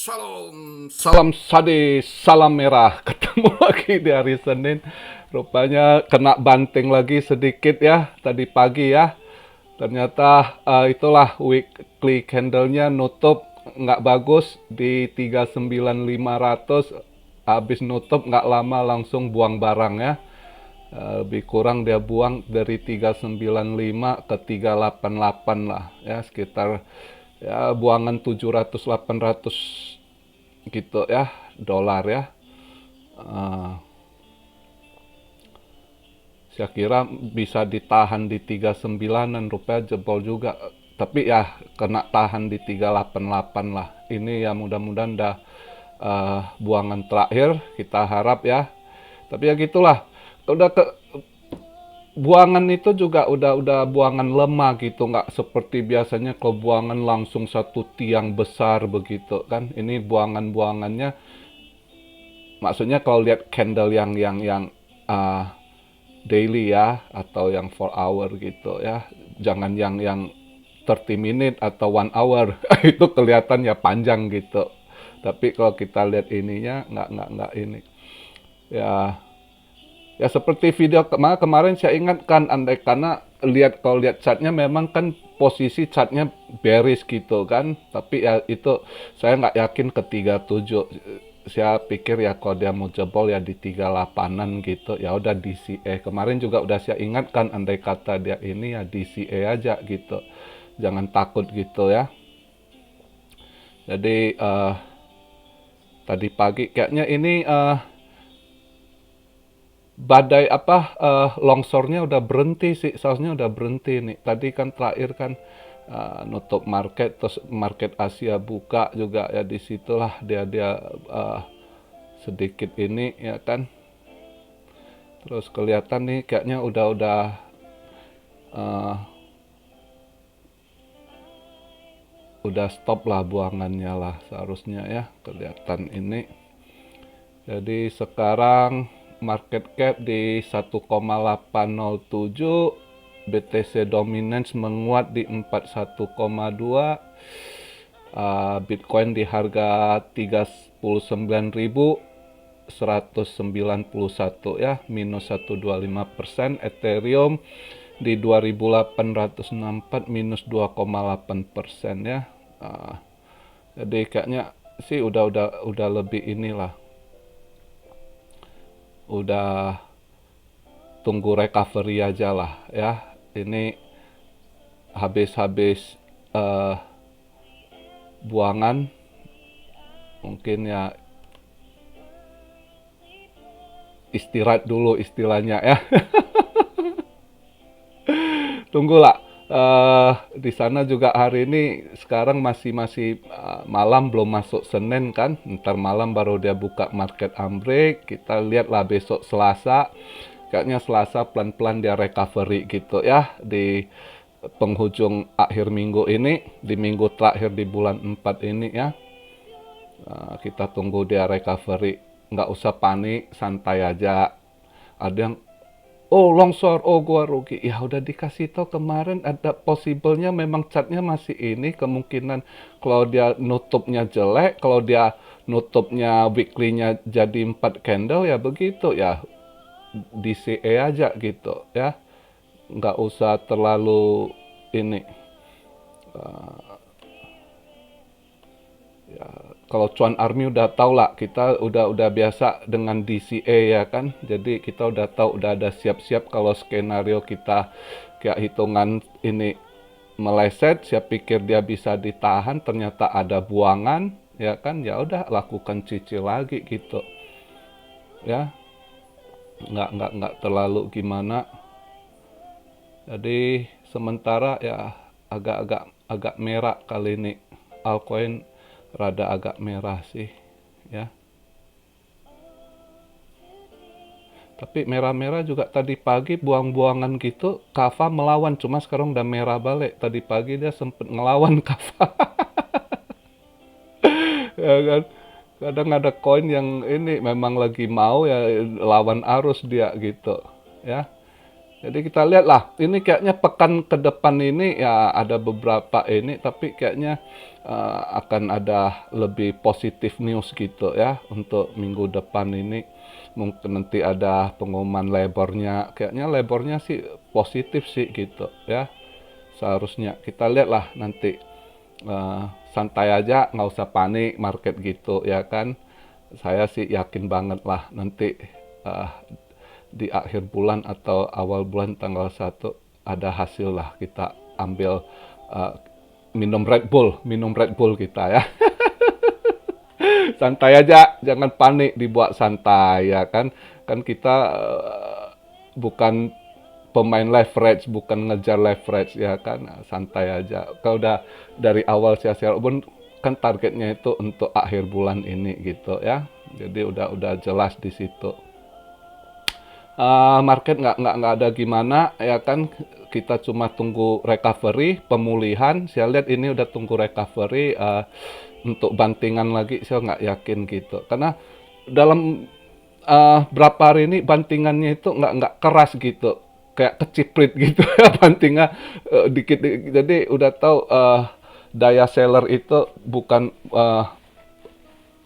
Shalom, salam sadi, salam merah. Ketemu lagi di hari Senin. Rupanya kena banting lagi sedikit ya tadi pagi ya. Ternyata itulah weekly candle-nya nutup nggak bagus di 39.500. Habis nutup nggak lama langsung buang barang ya. Lebih kurang dia buang dari 395 ke 388 lah ya, sekitar ya buangan 700-800 gitu ya, dolar ya. Uh, saya kira bisa ditahan di 39-an, rupiah jebol juga. Tapi ya kena tahan di 388 lah. Ini ya mudah-mudahan dah buangan terakhir, kita harap ya. Tapi ya gitulah. Udah ke buangan itu juga udah buangan lemah gitu, nggak seperti biasanya kalau buangan langsung satu tiang besar begitu kan. Ini buangannya maksudnya kalau lihat candle yang daily ya, atau yang 4 hour gitu ya, jangan yang 30 minute atau 1 hour. Itu kelihatan ya panjang gitu, tapi kalau kita lihat ininya nggak ini ya. Ya seperti video kemarin saya ingatkan, andai karena kalau lihat chartnya memang kan posisi chartnya bearish gitu kan, tapi ya itu saya nggak yakin ke 37. Saya pikir ya kalau dia mau jebol ya di 38-an gitu, ya udah DCA. Kemarin juga udah saya ingatkan, andai kata dia ini ya DCA aja gitu, jangan takut gitu ya. Jadi tadi pagi kayaknya ini badai longsornya udah berhenti sih, seharusnya udah berhenti nih. Tadi kan terakhir kan nutup market, terus market Asia buka juga ya, disitulah dia sedikit ini ya kan. Terus kelihatan nih kayaknya uh, udah stop lah buangannya lah seharusnya ya, kelihatan ini. Jadi sekarang market cap di 1,807, BTC Dominance menguat di 41,2, Bitcoin di harga 39.191 ya, minus 125%, Ethereum di 2.864 minus 2,8% ya. Jadi kayaknya sih udah lebih inilah, udah tunggu recovery aja lah ya. Ini habis buangan mungkin ya istirahat dulu istilahnya ya. Tunggulah. Di sana juga hari ini sekarang masih malam, belum masuk Senin kan. Ntar malam baru dia buka market ambrek. Kita lihatlah besok Selasa. Kayaknya Selasa pelan-pelan dia recovery gitu ya, di penghujung akhir minggu ini, di minggu terakhir di bulan 4 ini ya. Kita tunggu dia recovery. Nggak usah panik, santai aja. Ada yang oh longsor, oh gua rugi. Ya udah dikasih tau kemarin, ada possible-nya memang chartnya masih ini, kemungkinan kalau dia nutupnya jelek, kalau dia nutupnya weekly-nya jadi 4 candle ya begitu ya, DCA aja gitu ya. Nggak usah terlalu ini. Ya, kalau Cuan Army udah tau lah, kita udah biasa dengan DCA ya kan. Jadi kita udah tahu, udah ada siap-siap kalau skenario kita kayak hitungan ini meleset, saya pikir dia bisa ditahan, ternyata ada buangan ya kan. Ya udah lakukan cicil lagi gitu. Ya, nggak terlalu gimana. Jadi sementara ya agak merah kali ini. Altcoin rada agak merah sih ya. Tapi merah-merah juga tadi pagi buang-buangan gitu, Kava melawan, cuma sekarang udah merah balik. Tadi pagi dia sempet ngelawan Kava. Ya kan. Kadang ada koin yang ini memang lagi mau ya lawan arus dia gitu ya. Jadi kita lihat lah, ini kayaknya pekan ke depan ini ya ada beberapa ini, tapi kayaknya akan ada lebih positif news gitu ya untuk minggu depan ini. Mungkin nanti ada pengumuman labornya, kayaknya labornya sih positif sih gitu ya. Seharusnya kita lihat lah nanti. Eh, Santai aja, nggak usah panik market gitu ya kan. Saya sih yakin banget lah nanti eh, di akhir bulan atau awal bulan tanggal 1 ada hasil lah, kita ambil eh, minum Red Bull kita ya. Santai aja, jangan panik, dibuat santai ya kan. Kan kita bukan pemain leverage, bukan ngejar leverage ya kan. Nah, santai aja. Kalau udah dari awal share pun kan targetnya itu untuk akhir bulan ini gitu ya. Jadi udah jelas di situ. Market nggak ada gimana ya kan, kita cuma tunggu recovery, pemulihan. Saya lihat ini udah tunggu recovery, untuk bantingan lagi saya nggak yakin gitu, karena dalam berapa hari ini bantingannya itu nggak keras gitu, kayak keciprit gitu ya bantingnya dikit, jadi udah tahu daya seller itu bukan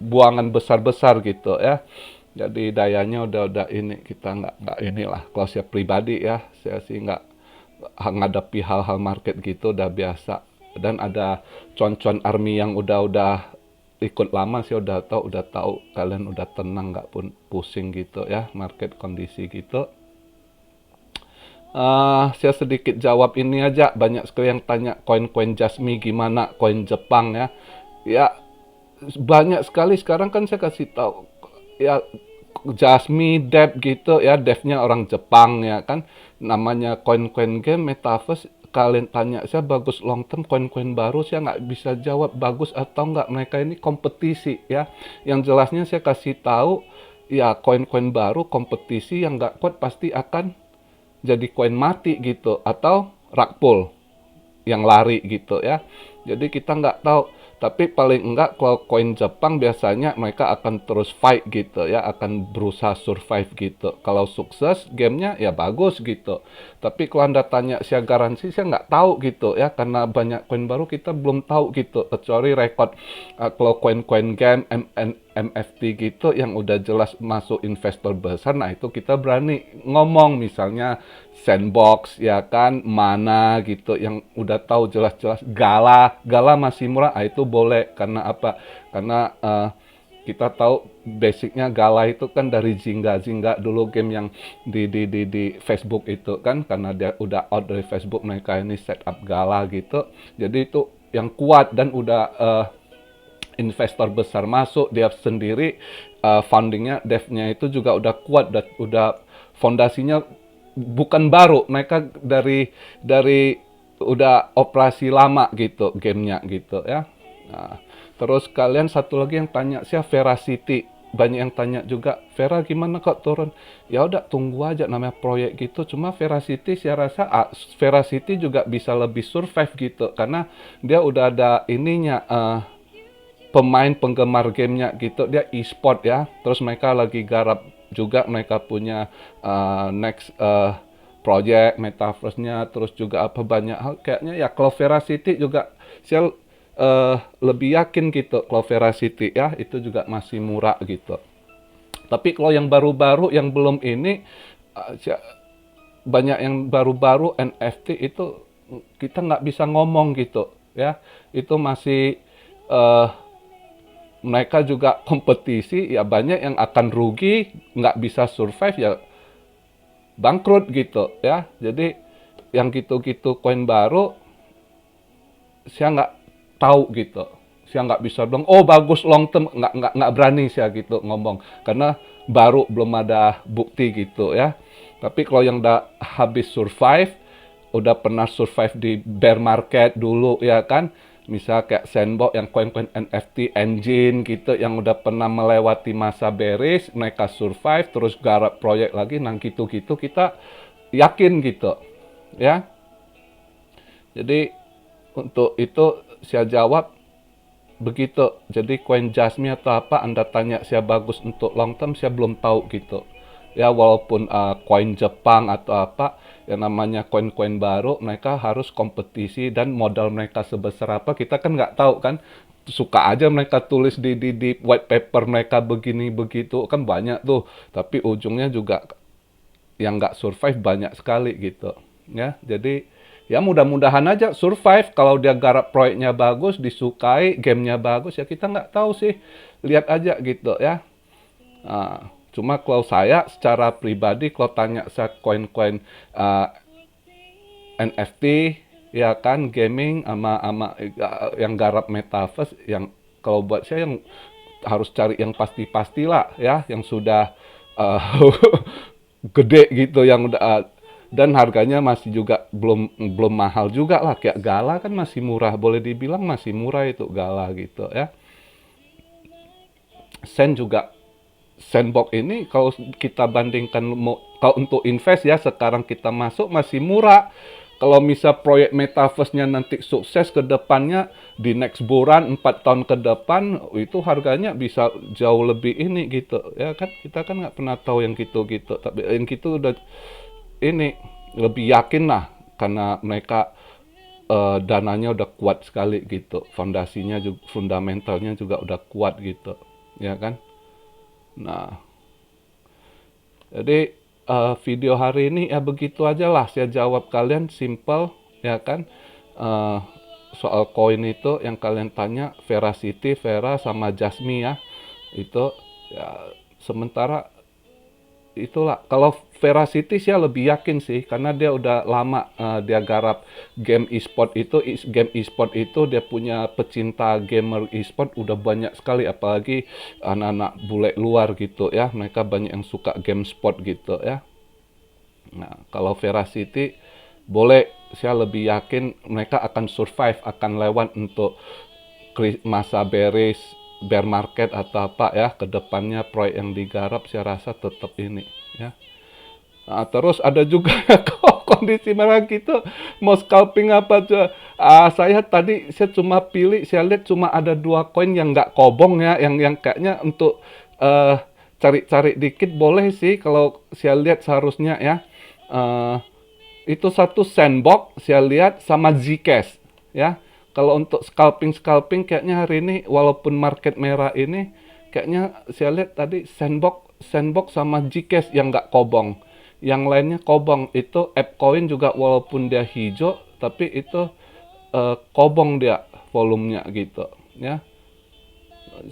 buangan besar-besar gitu ya. Jadi dayanya udah ini, kita nggak inilah. Kalau saya pribadi ya, saya sih nggak ngadepi hal-hal market gitu udah biasa. Dan ada concon army yang udah ikut lama sih udah tahu kalian udah tenang, nggak pun pusing gitu ya market kondisi gitu. Saya sedikit jawab ini aja, banyak sekali yang tanya koin-koin Jasmi gimana, koin Jepang ya. Ya banyak sekali sekarang kan saya kasih tahu ya, Jasmi, Dev gitu ya, Devnya orang Jepang ya kan, namanya koin-koin game metaverse. Kalian tanya saya bagus long term koin-koin baru, saya nggak bisa jawab bagus atau nggak, mereka ini kompetisi ya. Yang jelasnya saya kasih tahu ya, koin-koin baru kompetisi yang nggak kuat pasti akan jadi koin mati gitu, atau rug pull yang lari gitu ya. Jadi kita nggak tahu, tapi paling enggak kalau koin Jepang biasanya mereka akan terus fight gitu ya, akan berusaha survive gitu. Kalau sukses gamenya ya bagus gitu. Tapi kalau Anda tanya saya garansi, saya nggak tahu gitu ya, karena banyak koin baru kita belum tahu gitu, kecuali record kalau koin-koin game MFT gitu yang udah jelas masuk investor besar, nah itu kita berani ngomong, misalnya Sandbox ya kan, mana gitu yang udah tahu jelas-jelas. Gala masih murah, itu boleh. Karena apa? Karena kita tahu basicnya Gala itu kan dari Zynga dulu, game yang di Facebook itu kan, karena dia udah out dari Facebook, mereka ini setup Gala gitu. Jadi itu yang kuat, dan udah investor besar masuk, dia sendiri fundingnya, devnya itu juga udah kuat, udah fondasinya bukan baru, mereka dari udah operasi lama gitu gamenya gitu ya. Nah, terus kalian satu lagi yang tanya saya Veracity, banyak yang tanya juga, Vera gimana kok turun? Ya udah tunggu aja, namanya proyek gitu. Cuma Veracity saya rasa Veracity juga bisa lebih survive gitu, karena dia udah ada ininya, pemain penggemar gamenya gitu, dia e-sport ya. Terus mereka lagi garap juga, mereka punya next project metaverse-nya, terus juga apa banyak hal kayaknya ya. Kalau Veracity juga saya lebih yakin gitu, kalau Veracity ya itu juga masih murah gitu. Tapi kalau yang baru-baru yang belum ini, banyak yang baru-baru NFT itu kita nggak bisa ngomong gitu ya. Itu masih mereka juga kompetisi ya, banyak yang akan rugi, nggak bisa survive ya, bangkrut gitu ya. Jadi yang gitu-gitu koin baru saya nggak tahu gitu, saya nggak bisa bilang oh bagus long term, nggak berani saya gitu ngomong, karena baru belum ada bukti gitu ya. Tapi kalau yang udah habis survive, udah pernah survive di bear market dulu ya kan, misal kayak Sandbox yang koin-koin NFT engine gitu, yang udah pernah melewati masa bearish, mereka survive terus garap proyek lagi, nah gitu-gitu kita yakin gitu ya. Jadi untuk itu saya jawab begitu. Jadi koin Jasmine atau apa Anda tanya saya bagus untuk long term, saya belum tahu gitu. Ya walaupun koin Jepang atau apa yang namanya koin-koin baru, mereka harus kompetisi dan modal mereka sebesar apa kita kan nggak tahu kan. Suka aja mereka tulis di white paper mereka begini begitu kan banyak tuh, tapi ujungnya juga yang nggak survive banyak sekali gitu ya. Jadi ya mudah-mudahan aja survive. Kalau dia garap proyeknya bagus, disukai, gamenya bagus, ya kita nggak tahu sih, lihat aja gitu ya. Cuma kalau saya secara pribadi, kalau tanya saya koin-koin uh, NFT, ya kan, gaming ama yang garap metaverse, yang kalau buat saya yang harus cari yang pasti-pastilah ya, yang sudah uh, gede gitu, yang udah dan harganya masih juga belum belum mahal juga lah. Kayak Gala kan masih murah, boleh dibilang masih murah itu Gala gitu ya. Sen juga, Sandbox ini kalau kita bandingkan kalau untuk invest ya, sekarang kita masuk masih murah. Kalau misal proyek metaverse-nya nanti sukses ke depannya, di next bulan 4 tahun ke depan, itu harganya bisa jauh lebih ini gitu. Ya kan, kita kan nggak pernah tahu yang gitu-gitu. Tapi yang gitu udah ini, lebih yakin lah. Karena mereka dananya udah kuat sekali gitu. Fondasinya juga, fundamentalnya juga udah kuat gitu. Ya kan? Nah, jadi video hari ini ya begitu aja lah. Saya jawab kalian simple ya kan. Eh, Soal koin itu yang kalian tanya, Veracity, Vera sama Jasmy ya. Itu ya sementara itulah. Kalau Veracity saya lebih yakin sih karena dia udah lama dia garap game e-sport itu. Game e-sport itu dia punya pecinta gamer e-sport udah banyak sekali, apalagi anak-anak bule luar gitu ya. Mereka banyak yang suka game sport gitu ya. Nah, kalau Veracity boleh, saya lebih yakin mereka akan survive, akan lewat untuk masa bear market atau apa ya, kedepannya proyek yang digarap saya rasa tetap ini ya. Nah, terus ada juga kondisi merah gitu, mau scalping apa tuh? Saya cuma pilih, saya lihat cuma ada 2 koin yang nggak kobong ya, yang kayaknya untuk cari-cari dikit boleh sih kalau saya lihat seharusnya ya. Eh, itu satu Sandbox saya lihat sama Zcash ya. Kalau untuk scalping kayaknya hari ini walaupun market merah ini, kayaknya saya lihat tadi Sandbox sama Zcash yang nggak kobong. Yang lainnya kobong. Itu ApeCoin juga walaupun dia hijau tapi itu kobong dia volumenya gitu ya.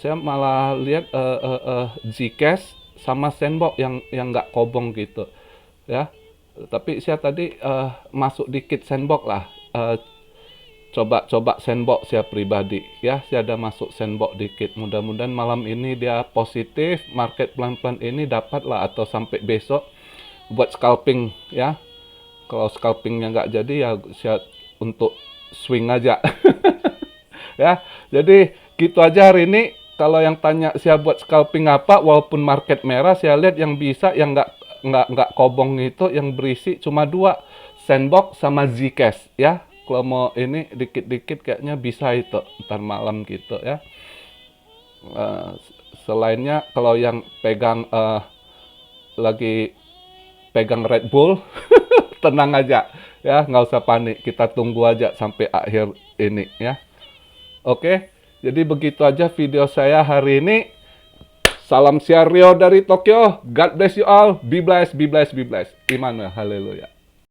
Saya malah lihat Zcash sama Sandbox yang nggak kobong gitu ya. Tapi saya tadi masuk dikit Sandbox lah. Coba Sandbox saya pribadi ya. Saya ada masuk Sandbox dikit. Mudah-mudahan malam ini dia positif, market pelan-pelan ini dapat lah, atau sampai besok buat scalping ya. Kalau scalpingnya nggak jadi ya saya untuk swing aja. Ya, jadi gitu aja hari ini. Kalau yang tanya saya buat scalping apa, walaupun market merah, saya lihat yang bisa, yang nggak kobong itu, yang berisi cuma 2, Sandbox sama Zcash ya. Kalau mau ini dikit-dikit kayaknya bisa itu ntar malam gitu ya. Eh, Selainnya kalau yang pegang lagi pegang Red Bull, tenang aja ya, nggak usah panik. Kita tunggu aja sampai akhir ini ya. Oke, jadi begitu aja video saya hari ini. Salam siar Rio dari Tokyo. God bless you all. Be blessed, be blessed, be blessed. Immanuel, haleluya.